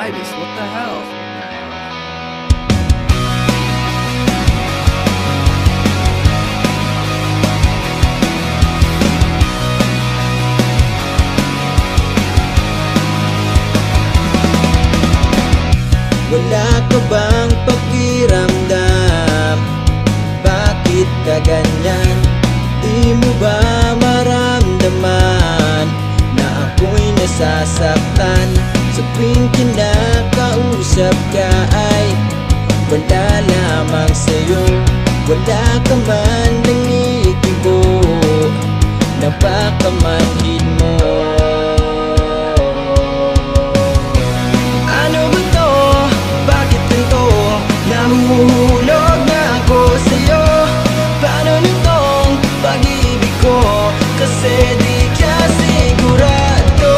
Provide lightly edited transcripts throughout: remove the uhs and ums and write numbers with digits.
Titus, what the hell? Wala ka bang pakiramdam? Bakit ka ganyan? Di mo ba maramdaman na ako'y nasasaktan? Sa tuwing kinakausap ka ay wala lamang sa'yo. Wala ka man nangikibo, napakamanhid mo. Nahuhulog na ako sa'yo. Paano nitong pag-ibig ko? Kasi di ka sigurado.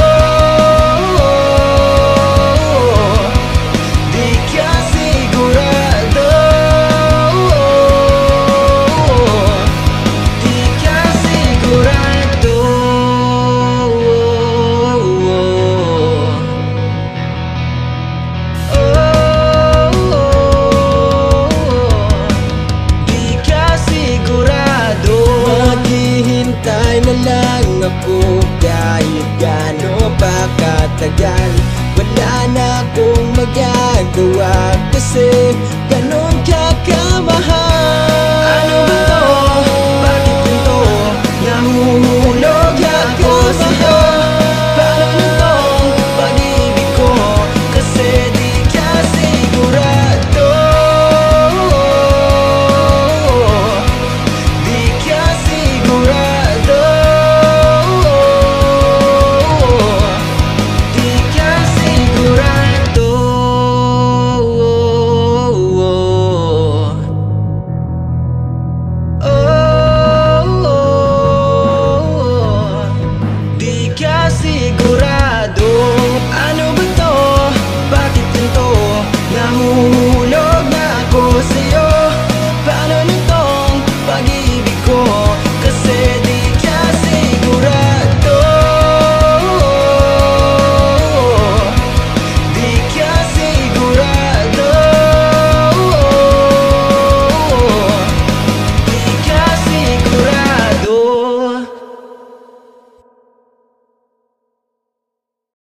Di ka sigurado. Di ka sigurado. Maghihintay na lang ako kahit gaano pa katagal. Wala na akong magagawa kasi